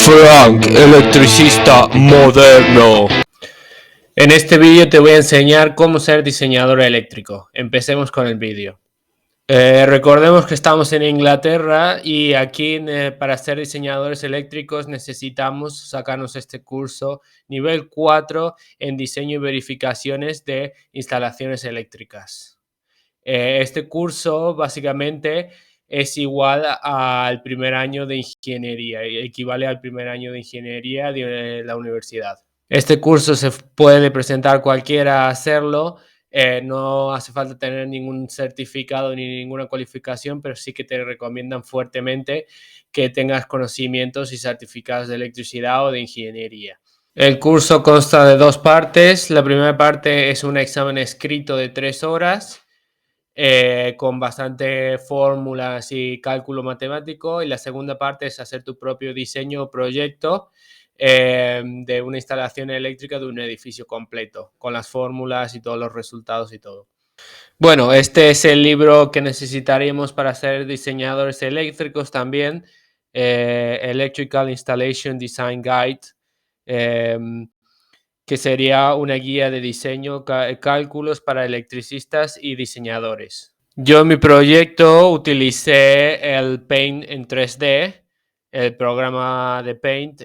Frank, electricista moderno. En este vídeo te voy a enseñar cómo ser diseñador eléctrico. Empecemos con el vídeo. Recordemos que estamos en Inglaterra y aquí para ser diseñadores eléctricos necesitamos sacarnos este curso nivel 4 en diseño y verificaciones de instalaciones eléctricas. Este curso básicamente es igual al primer año de ingeniería, equivale al primer año de ingeniería de la universidad. Este curso se puede presentar cualquiera a hacerlo, no hace falta tener ningún certificado ni ninguna cualificación, pero sí que te recomiendan fuertemente que tengas conocimientos y certificados de electricidad o de ingeniería. El curso consta de dos partes. La primera parte es un examen escrito de 3 horas con bastante fórmulas y cálculo matemático, y la segunda parte es hacer tu propio diseño o proyecto de una instalación eléctrica de un edificio completo, con las fórmulas y todos los resultados y todo. Bueno, este es el libro que necesitaríamos para ser diseñadores eléctricos también, Electrical Installation Design Guide, que sería una guía de diseño, cálculos para electricistas y diseñadores. Yo en mi proyecto utilicé el Paint en 3D, el programa de Paint,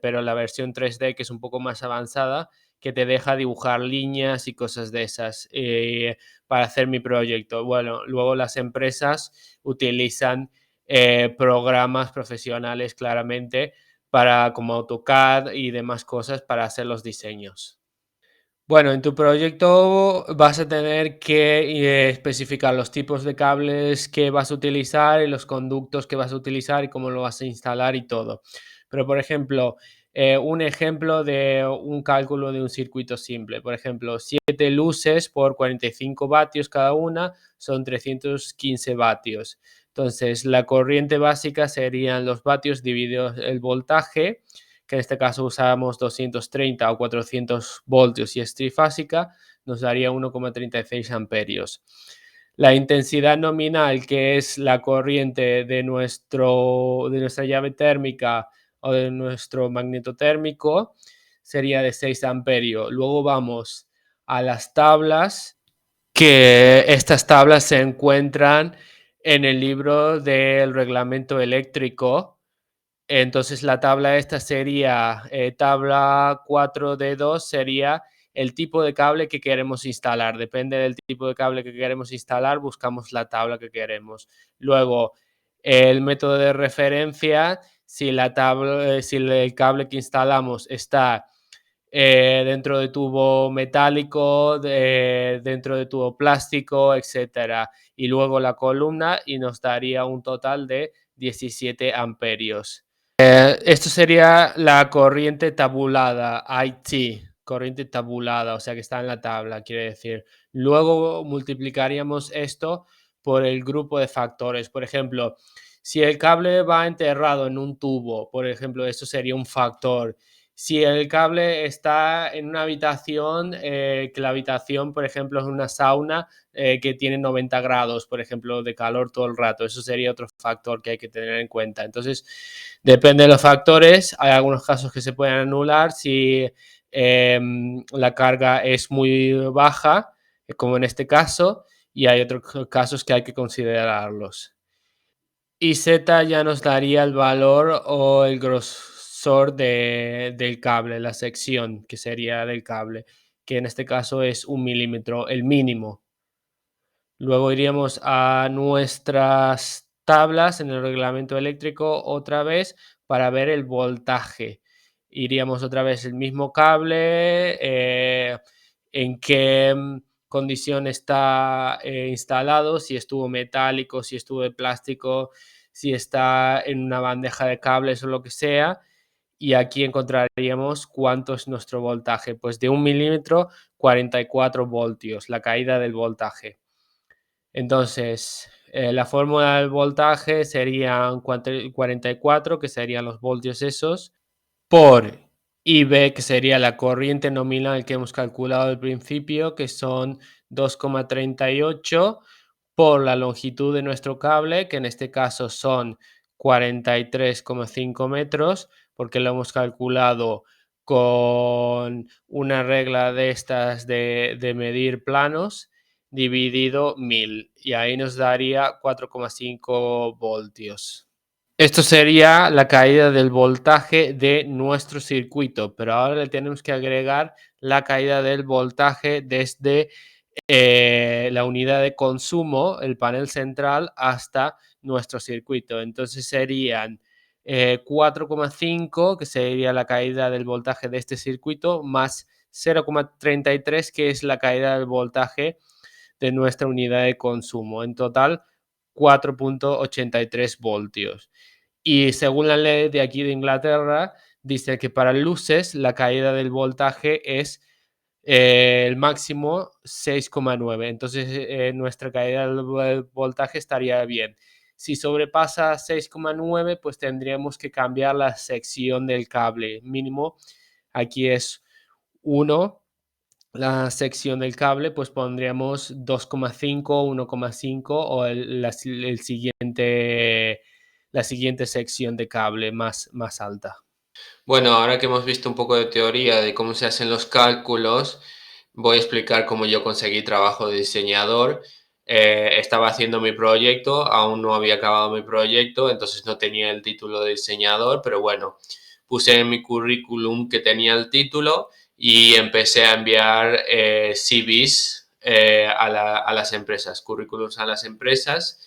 pero la versión 3D que es un poco más avanzada, que te deja dibujar líneas y cosas de esas para hacer mi proyecto. Bueno, luego las empresas utilizan programas profesionales claramente para como AutoCAD y demás cosas para hacer los diseños. Bueno, en tu proyecto vas a tener que especificar los tipos de cables que vas a utilizar y los conductos que vas a utilizar y cómo lo vas a instalar y todo. Pero, por ejemplo, un ejemplo de un cálculo de un circuito simple. Por ejemplo, 7 luces por 45 vatios cada una son 315 vatios. Entonces, la corriente básica serían los vatios divididos el voltaje, que en este caso usamos 230 o 400 voltios y es trifásica, nos daría 1,36 amperios. La intensidad nominal, que es la corriente de nuestra llave térmica o de nuestro magnetotérmico, sería de 6 amperios. Luego vamos a las tablas, que estas tablas se encuentran en el libro del reglamento eléctrico. Entonces la tabla esta sería, tabla 4D2 sería el tipo de cable que queremos instalar. Depende del tipo de cable que queremos instalar, buscamos la tabla que queremos. Luego, el método de referencia, si el cable que instalamos está dentro de tubo metálico, dentro de tubo plástico, etcétera. Y luego la columna y nos daría un total de 17 amperios. Esto sería la corriente tabulada, IT, corriente tabulada, o sea que está en la tabla, quiere decir. Luego multiplicaríamos esto por el grupo de factores. Por ejemplo, si el cable va enterrado en un tubo, por ejemplo, esto sería un factor. Si el cable está en una habitación, que la habitación, por ejemplo, es una sauna que tiene 90 grados, por ejemplo, de calor todo el rato, eso sería otro factor que hay que tener en cuenta. Entonces, depende de los factores, hay algunos casos que se pueden anular si la carga es muy baja, como en este caso, y hay otros casos que hay que considerarlos. Y Z ya nos daría el valor o el grosor del cable, la sección que sería del cable, que en este caso es 1 milímetro, el mínimo. Luego iríamos a nuestras tablas en el reglamento eléctrico otra vez para ver el voltaje. Iríamos otra vez el mismo cable, en qué condición está instalado, si estuvo metálico, si estuvo de plástico, si está en una bandeja de cables o lo que sea. Y aquí encontraríamos cuánto es nuestro voltaje. Pues de 1 milímetro, 44 voltios, la caída del voltaje. Entonces, la fórmula del voltaje serían 44, que serían los voltios esos, por IB, que sería la corriente nominal que hemos calculado al principio, que son 2,38, por la longitud de nuestro cable, que en este caso son 43,5 metros, porque lo hemos calculado con una regla de estas de medir planos dividido 1000 y ahí nos daría 4,5 voltios. Esto sería la caída del voltaje de nuestro circuito, pero ahora le tenemos que agregar la caída del voltaje desde la unidad de consumo, el panel central, hasta nuestro circuito. Entonces serían 4,5, que sería la caída del voltaje de este circuito, más 0,33, que es la caída del voltaje de nuestra unidad de consumo. En total, 4,83 voltios. Y según la ley de aquí de Inglaterra, dice que para luces la caída del voltaje es el máximo 6,9. Entonces nuestra caída del voltaje estaría bien. Si sobrepasa 6,9, pues tendríamos que cambiar la sección del cable. Mínimo aquí es 1. La sección del cable, pues pondríamos 2,5, 1,5 o el siguiente, la siguiente sección de cable más alta. Bueno, ahora que hemos visto un poco de teoría de cómo se hacen los cálculos, voy a explicar cómo yo conseguí trabajo de diseñador. Estaba haciendo mi proyecto, aún no había acabado mi proyecto, entonces no tenía el título de diseñador, pero bueno, puse en mi currículum que tenía el título y empecé a enviar CVs a las empresas, currículums a las empresas.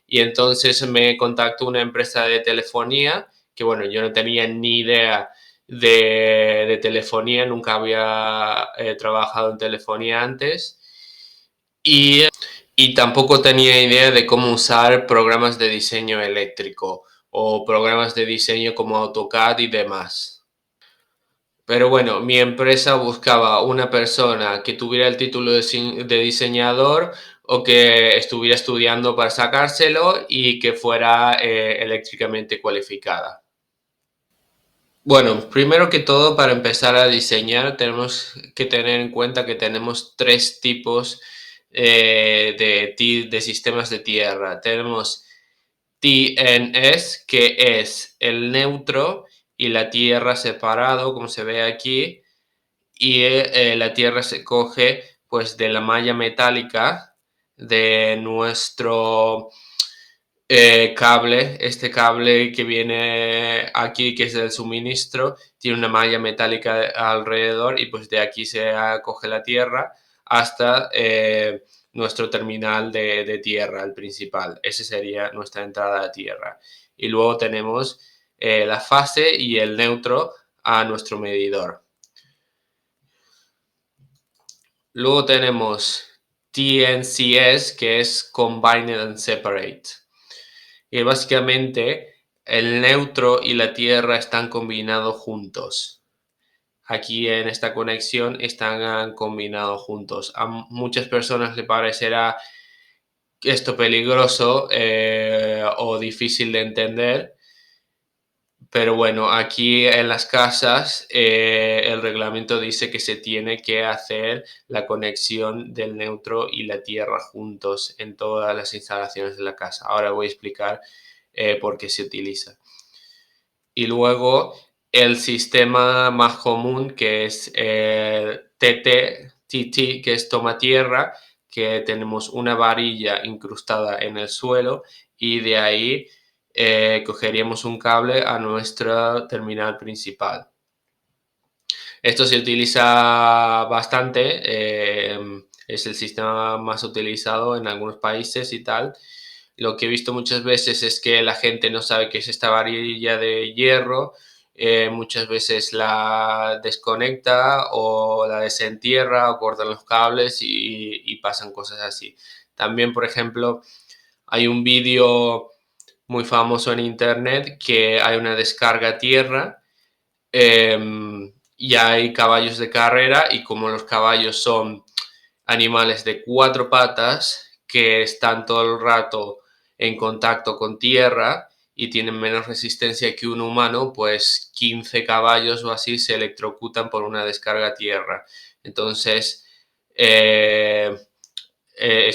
Y entonces me contactó una empresa de telefonía que bueno, yo no tenía ni idea de telefonía, nunca había trabajado en telefonía antes y, y tampoco tenía idea de cómo usar programas de diseño eléctrico o programas de diseño como AutoCAD y demás. Pero bueno, mi empresa buscaba una persona que tuviera el título de diseñador o que estuviera estudiando para sacárselo y que fuera eléctricamente cualificada. Bueno, primero que todo, para empezar a diseñar, tenemos que tener en cuenta que tenemos tres tipos de sistemas de tierra. Tenemos TNS, que es el neutro y la tierra separado, como se ve aquí, y la tierra se coge pues de la malla metálica de nuestro cable. Este cable que viene aquí, que es del suministro, tiene una malla metálica alrededor y pues de aquí se coge la tierra hasta nuestro terminal de tierra, el principal. Ese sería nuestra entrada a tierra. Y luego tenemos la fase y el neutro a nuestro medidor. Luego tenemos TNCS, que es Combined and Separate. Y básicamente el neutro y la tierra están combinados juntos. Aquí en esta conexión están combinados juntos. A muchas personas les parecerá esto peligroso o difícil de entender, pero bueno, aquí en las casas el reglamento dice que se tiene que hacer la conexión del neutro y la tierra juntos en todas las instalaciones de la casa. Ahora voy a explicar por qué se utiliza. Y luego el sistema más común, que es TT, que es toma tierra, que tenemos una varilla incrustada en el suelo y de ahí cogeríamos un cable a nuestra terminal principal. Esto se utiliza bastante, es el sistema más utilizado en algunos países y tal. Lo que he visto muchas veces es que la gente no sabe qué es esta varilla de hierro, muchas veces la desconecta o la desentierra o cortan los cables y pasan cosas así. También, por ejemplo, hay un vídeo muy famoso en internet que hay una descarga a tierra y hay caballos de carrera y como los caballos son animales de cuatro patas que están todo el rato en contacto con tierra y tienen menos resistencia que un humano, pues 15 caballos o así se electrocutan por una descarga a tierra. Entonces, es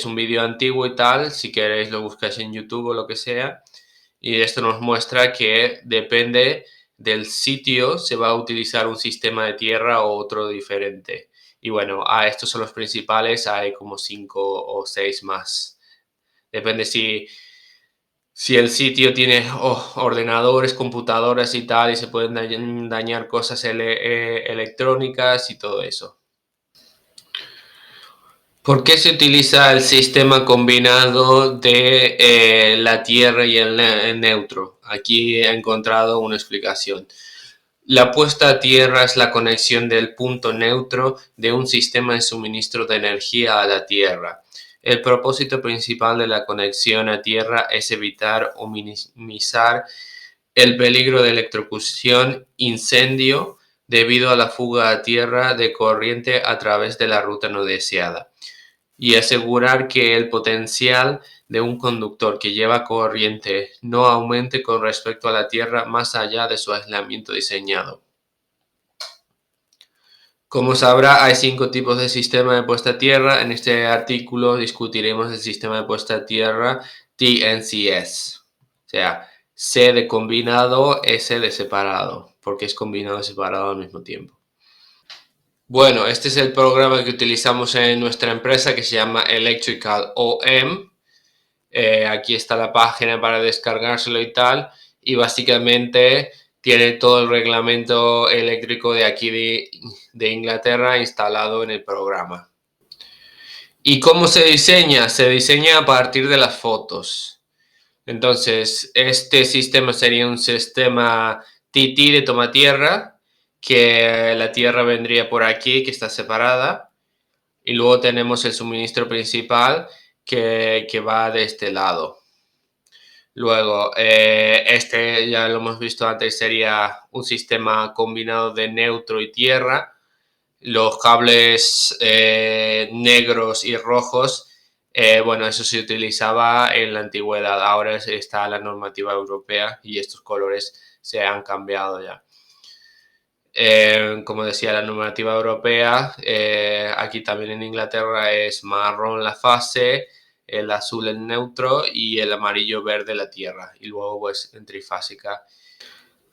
un vídeo antiguo y tal, si queréis lo buscáis en YouTube o lo que sea. Y esto nos muestra que depende del sitio, se va a utilizar un sistema de tierra o otro diferente. Y bueno, estos son los principales, hay como 5 o 6 más. Depende si el sitio tiene ordenadores, computadoras y tal, y se pueden dañar cosas electrónicas y todo eso. ¿Por qué se utiliza el sistema combinado de la Tierra y el neutro? Aquí he encontrado una explicación. La puesta a tierra es la conexión del punto neutro de un sistema de suministro de energía a la Tierra. El propósito principal de la conexión a tierra es evitar o minimizar el peligro de electrocución, incendio, debido a la fuga a tierra de corriente a través de la ruta no deseada, y asegurar que el potencial de un conductor que lleva corriente no aumente con respecto a la Tierra más allá de su aislamiento diseñado. Como sabrá, hay 5 tipos de sistema de puesta a tierra. En este artículo discutiremos el sistema de puesta a tierra TNCS. O sea, C de combinado, S de separado, porque es combinado y separado al mismo tiempo. Bueno, este es el programa que utilizamos en nuestra empresa, que se llama Electrical OM. Aquí está la página para descargárselo y tal. Y básicamente tiene todo el reglamento eléctrico de aquí de Inglaterra instalado en el programa. ¿Y cómo se diseña? Se diseña a partir de las fotos. Entonces, este sistema sería un sistema TT de toma tierra, que la tierra vendría por aquí, que está separada, y luego tenemos el suministro principal que va de este lado. Luego, este ya lo hemos visto antes, sería un sistema combinado de neutro y tierra. Los cables negros y rojos, bueno, eso se utilizaba en la antigüedad. Ahora está la normativa europea y estos colores se han cambiado ya. Como decía la normativa europea, aquí también en Inglaterra es marrón la fase, el azul el neutro y el amarillo verde la tierra. Y luego pues en trifásica.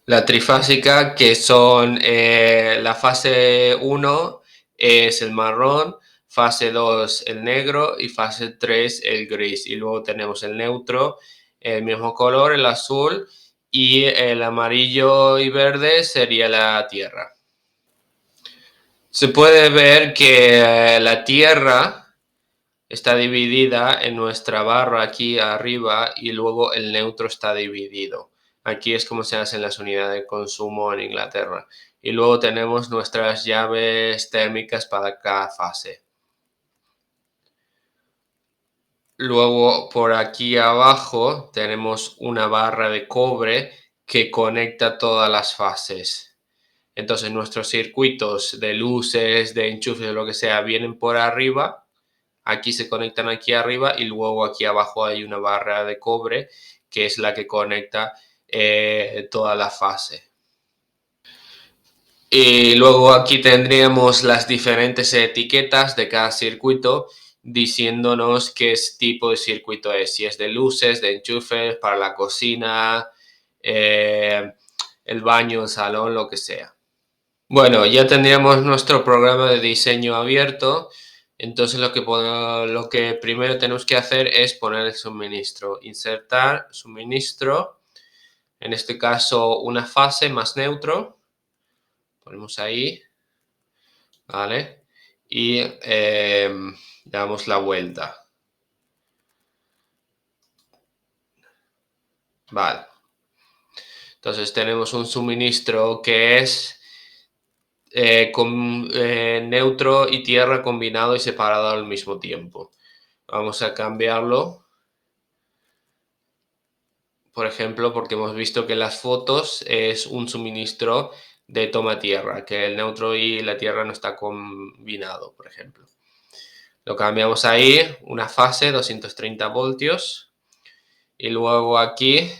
La trifásica, que son la fase 1 es el marrón, fase 2 el negro y fase 3 el gris. Y luego tenemos el neutro, el mismo color, el azul, y el amarillo y verde sería la tierra. Se puede ver que la tierra está dividida en nuestra barra aquí arriba y luego el neutro está dividido. Aquí es como se hacen las unidades de consumo en Inglaterra. Y luego tenemos nuestras llaves térmicas para cada fase. Luego por aquí abajo tenemos una barra de cobre que conecta todas las fases. Entonces nuestros circuitos de luces, de enchufes, lo que sea, vienen por arriba. Aquí se conectan aquí arriba y luego aquí abajo hay una barra de cobre que es la que conecta toda la fase. Y luego aquí tendríamos las diferentes etiquetas de cada circuito diciéndonos qué tipo de circuito es, si es de luces, de enchufes, para la cocina, el baño, el salón, lo que sea. Bueno, ya tendríamos nuestro programa de diseño abierto. Entonces lo que primero tenemos que hacer es poner el suministro, insertar suministro, en este caso una fase más neutro, ponemos ahí, ¿vale? Y damos la vuelta, ¿vale? Entonces tenemos un suministro que es neutro y tierra combinado y separado al mismo tiempo. Vamos a cambiarlo, por ejemplo, porque hemos visto que las fotos es un suministro de toma tierra, que el neutro y la tierra no está combinado, por ejemplo. Lo cambiamos ahí, una fase, 230 voltios, y luego aquí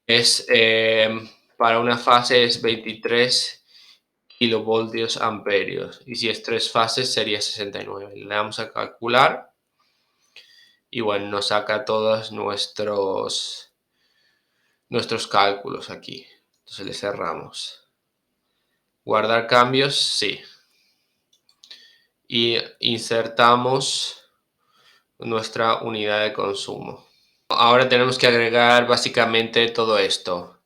es para una fase es 23 kilovoltios amperios, y si es 3 fases sería 69. Le damos a calcular Y bueno, nos saca todos nuestros cálculos aquí. Entonces le cerramos. Guardar cambios, sí. Y insertamos nuestra unidad de consumo. Ahora tenemos que agregar básicamente todo esto.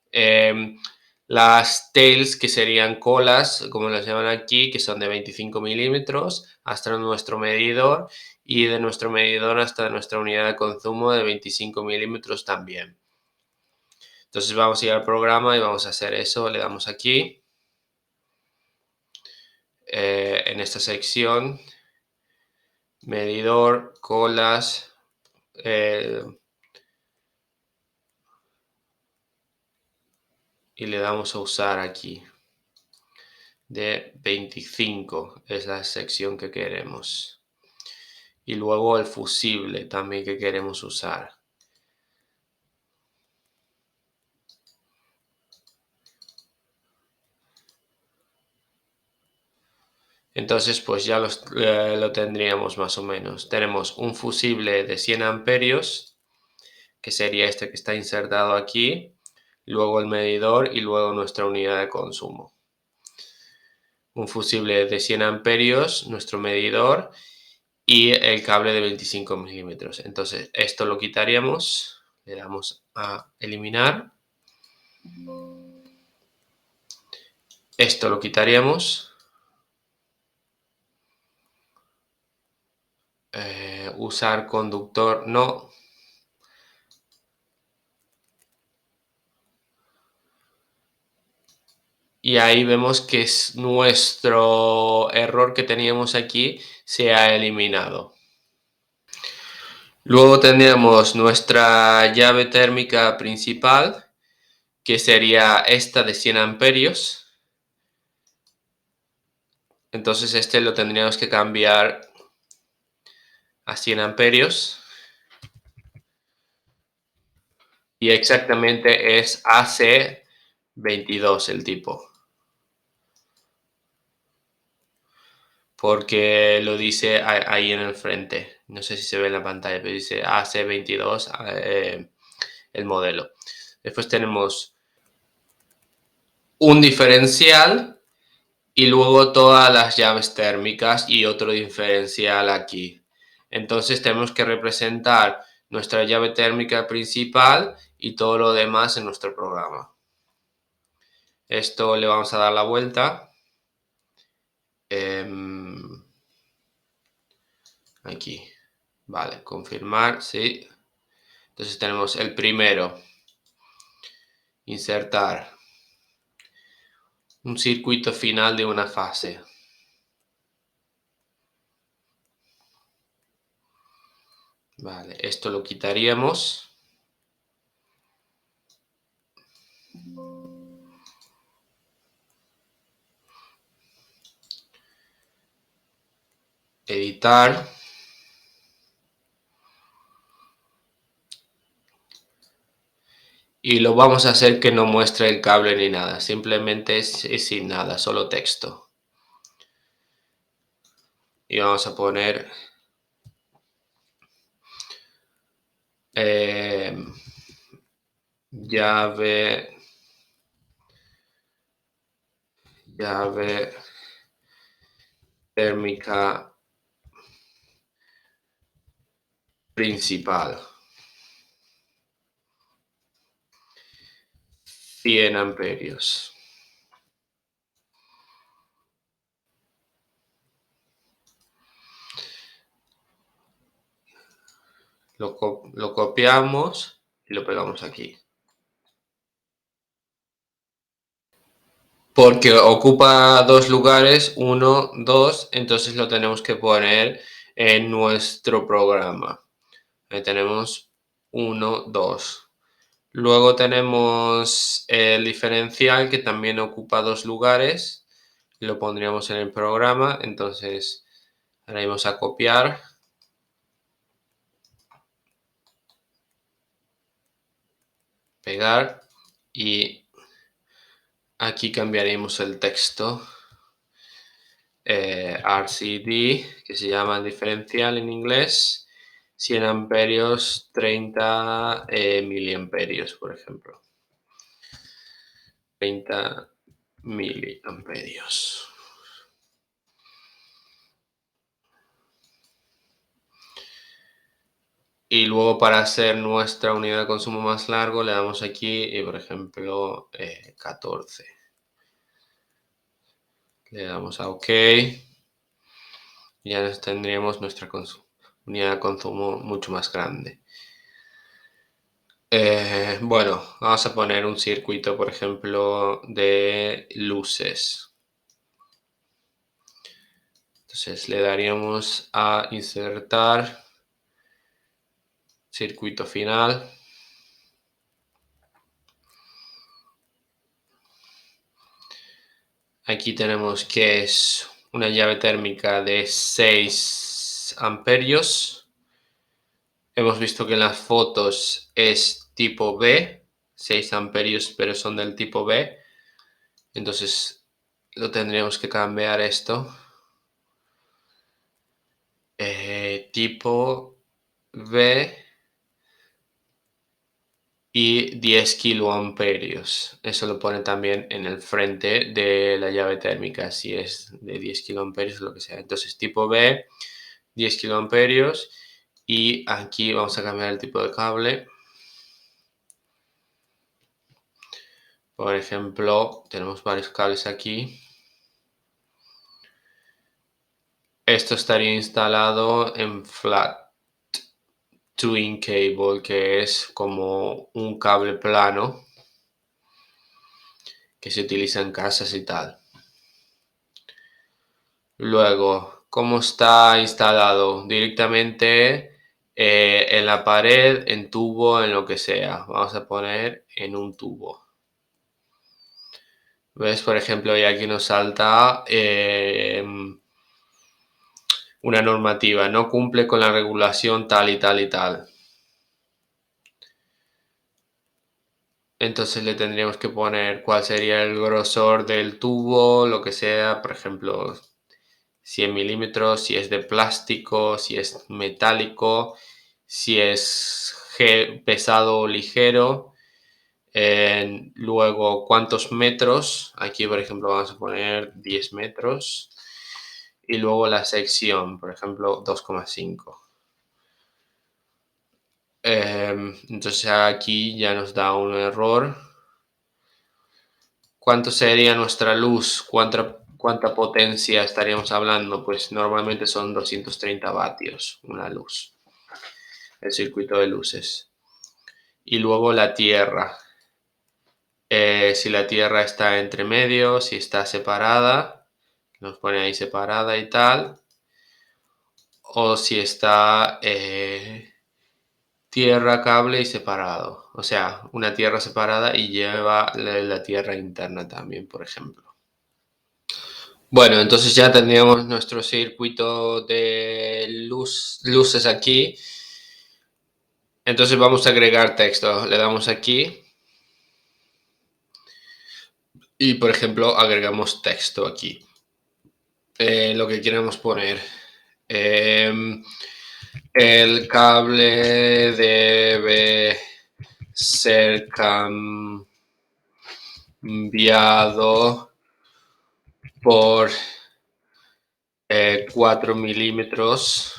Las tails, que serían colas, como las llaman aquí, que son de 25 milímetros, hasta nuestro medidor, y de nuestro medidor hasta nuestra unidad de consumo de 25 milímetros también. Entonces vamos a ir al programa y vamos a hacer eso. Le damos aquí, en esta sección, medidor, colas, y le damos a usar aquí. De 25 es la sección que queremos. Y luego el fusible también que queremos usar. Entonces pues ya lo tendríamos más o menos. Tenemos un fusible de 100 amperios, que sería este que está insertado aquí, luego el medidor y luego nuestra unidad de consumo. Un fusible de 100 amperios, nuestro medidor y el cable de 25 milímetros. Entonces esto lo quitaríamos, le damos a eliminar. Esto lo quitaríamos. Usar conductor no. Y ahí vemos que es nuestro error que teníamos aquí se ha eliminado. Luego tendríamos nuestra llave térmica principal, que sería esta de 100 amperios. Entonces este lo tendríamos que cambiar a 100 amperios. Y exactamente es AC22 el tipo. Porque lo dice ahí en el frente. No sé si se ve en la pantalla, pero dice AC22 el modelo. Después tenemos un diferencial y luego todas las llaves térmicas y otro diferencial aquí. Entonces tenemos que representar nuestra llave térmica principal y todo lo demás en nuestro programa. Esto le vamos a dar la vuelta. Aquí. Vale, confirmar, sí. Entonces tenemos el primero. Insertar un circuito final de una fase. Vale, esto lo quitaríamos. Editar. Y lo vamos a hacer que no muestre el cable ni nada. Simplemente es sin nada, solo texto. Y vamos a poner llave térmica principal. 100 amperios. Lo copiamos y lo pegamos aquí. Porque ocupa dos lugares, 1, 2, entonces lo tenemos que poner en nuestro programa. Ahí tenemos 1, 2. Luego tenemos el diferencial, que también ocupa dos lugares. Lo pondríamos en el programa. Entonces ahora vamos a copiar. Pegar. Y aquí cambiaremos el texto. RCD, que se llama diferencial en inglés. 100 amperios, 30 miliamperios, por ejemplo. 30 miliamperios. Y luego para hacer nuestra unidad de consumo más largo le damos aquí y por ejemplo 14. Le damos a OK. Ya tendríamos nuestra unidad de consumo mucho más grande. Bueno, vamos a poner un circuito, por ejemplo, de luces. Entonces le daríamos a insertar circuito final. Aquí tenemos que es una llave térmica de 6 amperios. Hemos visto que en las fotos es tipo B, 6 amperios, pero son del tipo B. Entonces lo tendríamos que cambiar esto. Tipo B y 10 kiloamperios. Eso lo pone también en el frente de la llave térmica, si es de 10 kiloamperios o lo que sea. Entonces tipo B, 10 kiloamperios. Y aquí vamos a cambiar el tipo de cable. Por ejemplo, tenemos varios cables aquí. Esto estaría instalado en flat twin cable, que es como un cable plano que se utiliza en casas y tal. Luego, ¿cómo está instalado? Directamente en la pared, en tubo, en lo que sea. Vamos a poner en un tubo. ¿Ves? Por ejemplo, y aquí nos salta una normativa. No cumple con la regulación tal y tal y tal. Entonces le tendríamos que poner cuál sería el grosor del tubo, lo que sea, por ejemplo, 100 milímetros, si es de plástico, si es metálico, si es pesado o ligero. Luego, ¿cuántos metros? Aquí, por ejemplo, vamos a poner 10 metros. Y luego la sección, por ejemplo, 2,5. Entonces aquí ya nos da un error. ¿Cuánto sería nuestra luz? ¿Cuánta potencia estaríamos hablando? Pues normalmente son 230 vatios una luz, el circuito de luces. Y luego la tierra. Si la tierra está entre medio, si está separada, nos pone ahí separada y tal. O si está tierra, cable y separado. O sea, una tierra separada y lleva la tierra interna también, por ejemplo. Bueno, entonces ya tendríamos nuestro circuito de luces aquí. Entonces vamos a agregar texto. Le damos aquí. Y por ejemplo, agregamos texto aquí. Lo que queremos poner. El cable debe ser cambiado por 4 milímetros.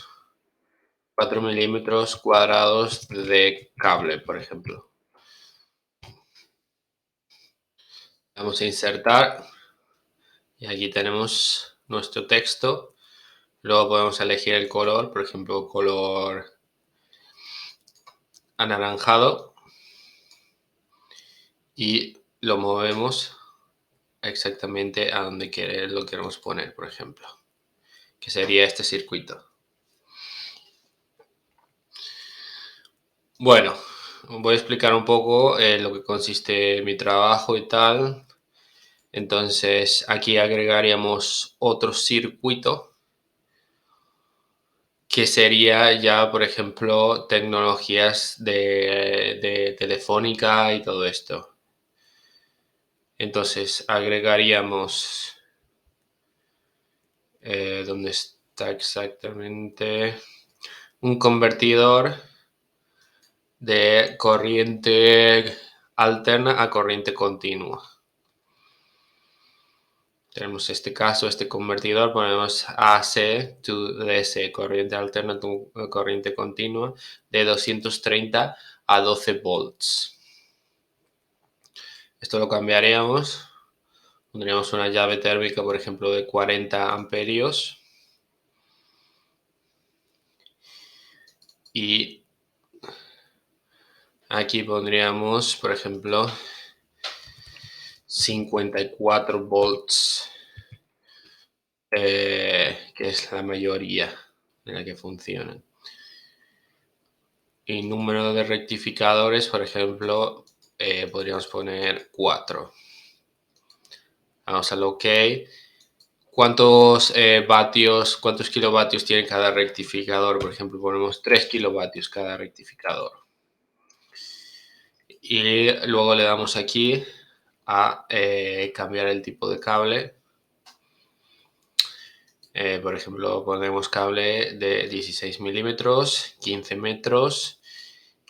4 milímetros cuadrados de cable, por ejemplo. Vamos a insertar y aquí tenemos nuestro texto. Luego podemos elegir el color, por ejemplo, color anaranjado y lo movemos exactamente a donde lo queremos poner, por ejemplo, que sería este circuito. Bueno, voy a explicar un poco lo que consiste mi trabajo y tal. Entonces aquí agregaríamos otro circuito que sería ya, por ejemplo, tecnologías de telefónica y todo esto. Entonces agregaríamos, ¿dónde está exactamente? un convertidor de corriente alterna a corriente continua. Tenemos este caso, este convertidor, ponemos AC to DC, corriente alterna a corriente continua, de 230 a 12 volts. Esto lo cambiaríamos, pondríamos una llave térmica, por ejemplo, de 40 amperios. Y aquí pondríamos, por ejemplo, 54 volts, que es la mayoría en la que funcionan. Y número de rectificadores, por ejemplo, podríamos poner 4. Vamos al OK. ¿Cuántos vatios, cuántos kilovatios tiene cada rectificador? Por ejemplo, ponemos 3 kilovatios cada rectificador. Y luego le damos aquí a cambiar el tipo de cable. Por ejemplo, ponemos cable de 16 milímetros, 15 metros,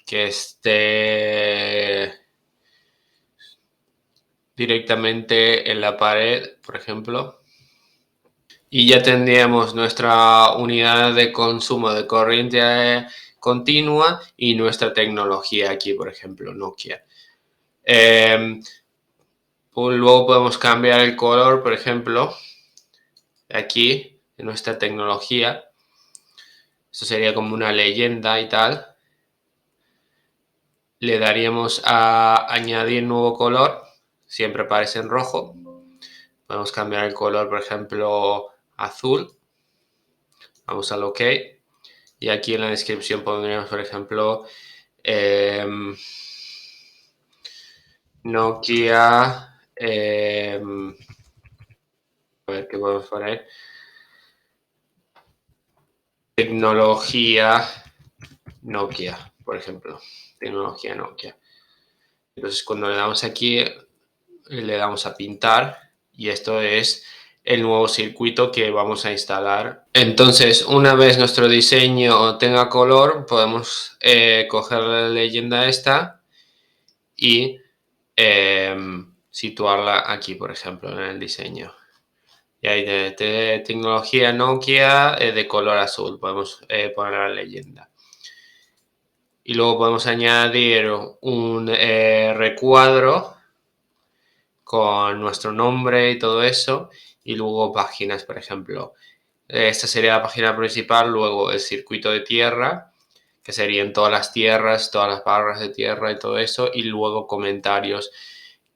que esté directamente en la pared, por ejemplo. Y ya tendríamos nuestra unidad de consumo de corriente continua y nuestra tecnología aquí, por ejemplo, Nokia. Luego podemos cambiar el color, por ejemplo, aquí, en nuestra tecnología. Esto sería como una leyenda y tal. Le daríamos a añadir nuevo color, siempre aparece en rojo. Podemos cambiar el color, por ejemplo, azul. Vamos al OK. Y aquí en la descripción pondríamos, por ejemplo, Nokia. A ver qué podemos poner. Tecnología Nokia, por ejemplo. Tecnología Nokia. Entonces, cuando le damos aquí, le damos a pintar y esto es el nuevo circuito que vamos a instalar. Entonces, una vez nuestro diseño tenga color, podemos coger la leyenda esta y situarla aquí, por ejemplo, en el diseño. Y ahí de tecnología Nokia de color azul, podemos poner la leyenda. Y luego podemos añadir un recuadro con nuestro nombre y todo eso, y luego páginas, por ejemplo. Esta sería la página principal, luego el circuito de tierra, que serían todas las tierras, todas las barras de tierra y todo eso, y luego comentarios,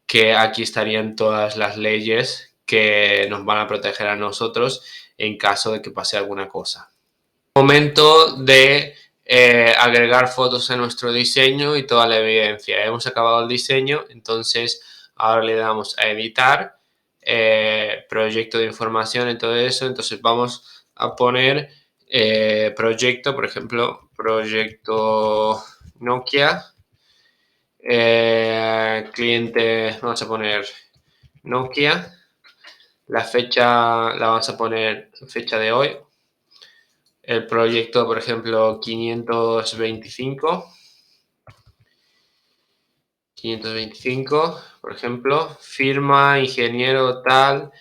que aquí estarían todas las leyes que nos van a proteger a nosotros en caso de que pase alguna cosa. Momento de agregar fotos a nuestro diseño y toda la evidencia. Hemos acabado el diseño, entonces ahora le damos a editar, proyecto de información y todo eso. Entonces vamos a poner proyecto, por ejemplo, proyecto Nokia, cliente, vamos a poner Nokia, la fecha la vamos a poner fecha de hoy. El proyecto, por ejemplo, 525, por ejemplo, firma, ingeniero, tal.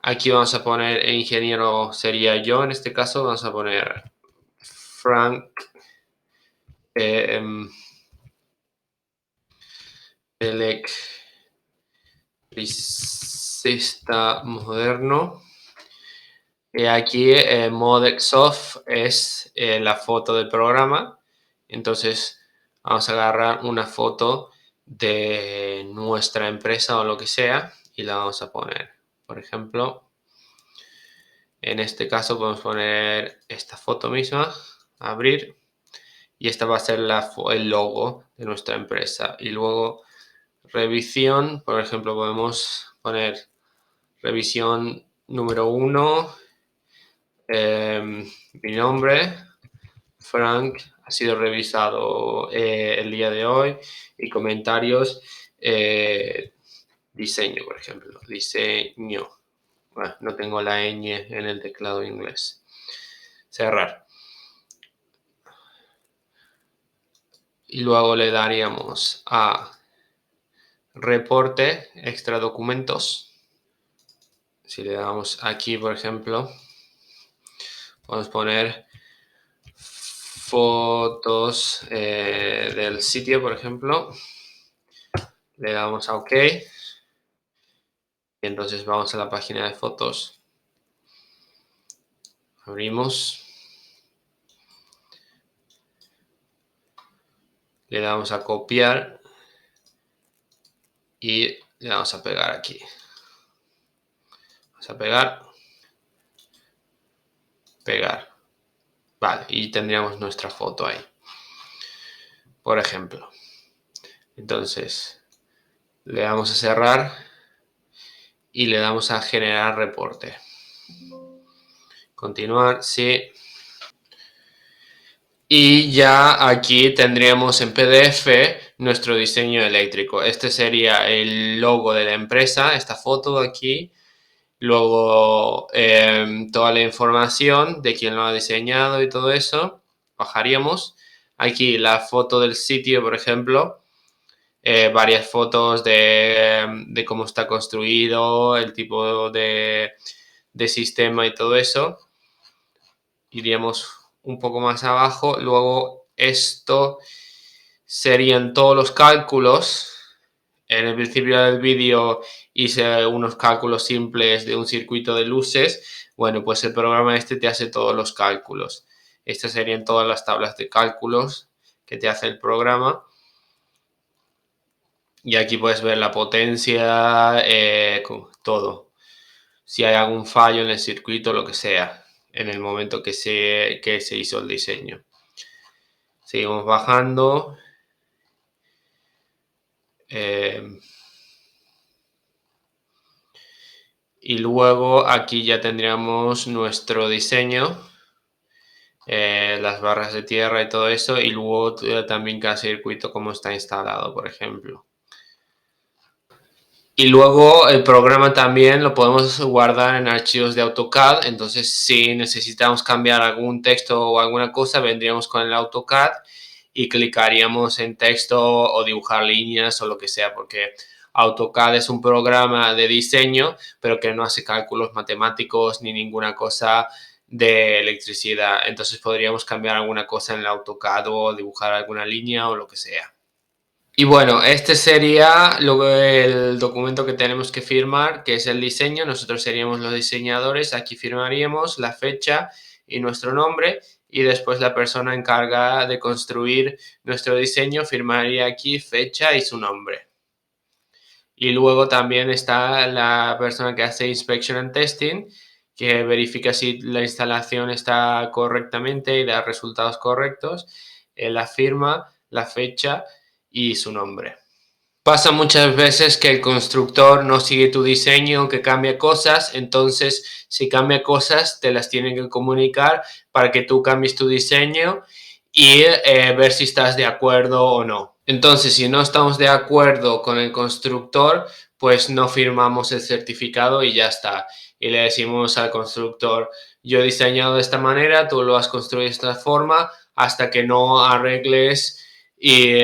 Aquí vamos a poner, ingeniero sería yo, en este caso vamos a poner Frank electricista moderno. Aquí Modexoft es la foto del programa. Entonces vamos a agarrar una foto de nuestra empresa o lo que sea y la vamos a poner. Por ejemplo, en este caso podemos poner esta foto misma, abrir, y esta va a ser el logo de nuestra empresa. Y luego revisión, por ejemplo, podemos poner revisión número 1. Mi nombre, Frank, ha sido revisado el día de hoy, y comentarios, diseño, por ejemplo, diseño. Bueno, no tengo la ñ en el teclado inglés. cerrar. Y luego le daríamos a reporte, extra documentos. Si le damos aquí, por ejemplo, podemos poner fotos del sitio, por ejemplo. Le damos a OK. Y entonces vamos a la página de fotos. Abrimos. Le damos a copiar. Y le vamos a pegar aquí. Vamos a pegar. Pegar. Vale, y tendríamos nuestra foto ahí. Por ejemplo. Entonces, le damos a cerrar y le damos a generar reporte. Continuar, sí. Y ya aquí tendríamos en PDF nuestro diseño eléctrico. Este sería el logo de la empresa, esta foto de aquí. Luego toda la información de quién lo ha diseñado y todo eso. Bajaríamos. Aquí la foto del sitio, por ejemplo. Varias fotos de cómo está construido, el tipo de sistema y todo eso. Iríamos un poco más abajo. Luego esto serían todos los cálculos. En el principio del vídeo hice unos cálculos simples de un circuito de luces. Bueno, pues el programa este te hace todos los cálculos. Estas serían todas las tablas de cálculos que te hace el programa. Y aquí puedes ver la potencia, todo. Si hay algún fallo en el circuito, lo que sea, en el momento que se hizo el diseño. Seguimos bajando. Y luego aquí ya tendríamos nuestro diseño, las barras de tierra y todo eso, y luego también cada circuito cómo está instalado, por ejemplo. Y luego el programa también lo podemos guardar en archivos de AutoCAD, entonces si necesitamos cambiar algún texto o alguna cosa, vendríamos con el AutoCAD y clicaríamos en texto o dibujar líneas o lo que sea, porque AutoCAD es un programa de diseño, pero que no hace cálculos matemáticos ni ninguna cosa de electricidad. Entonces podríamos cambiar alguna cosa en el AutoCAD o dibujar alguna línea o lo que sea. Y bueno, este sería luego el documento que tenemos que firmar, que es el diseño. Nosotros seríamos los diseñadores. Aquí firmaríamos la fecha y nuestro nombre. Y después la persona encargada de construir nuestro diseño firmaría aquí fecha y su nombre. Y luego también está la persona que hace Inspection and Testing, que verifica si la instalación está correctamente y da resultados correctos. La firma, la fecha y su nombre. Pasa muchas veces que el constructor no sigue tu diseño, que cambia cosas, entonces si cambia cosas te las tienen que comunicar para que tú cambies tu diseño y ver si estás de acuerdo o no. Entonces, si no estamos de acuerdo con el constructor, pues no firmamos el certificado y ya está. Y le decimos al constructor, yo he diseñado de esta manera, tú lo has construido de esta forma, hasta que no arregles y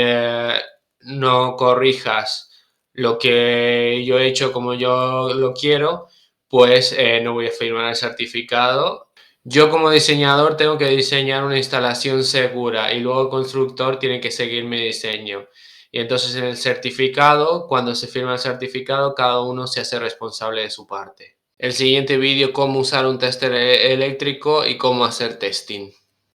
no corrijas lo que yo he hecho como yo lo quiero, pues no voy a firmar el certificado. Yo como diseñador tengo que diseñar una instalación segura y luego el constructor tiene que seguir mi diseño. Y entonces en el certificado, cuando se firma el certificado, cada uno se hace responsable de su parte. El siguiente vídeo, cómo usar un tester eléctrico y cómo hacer testing.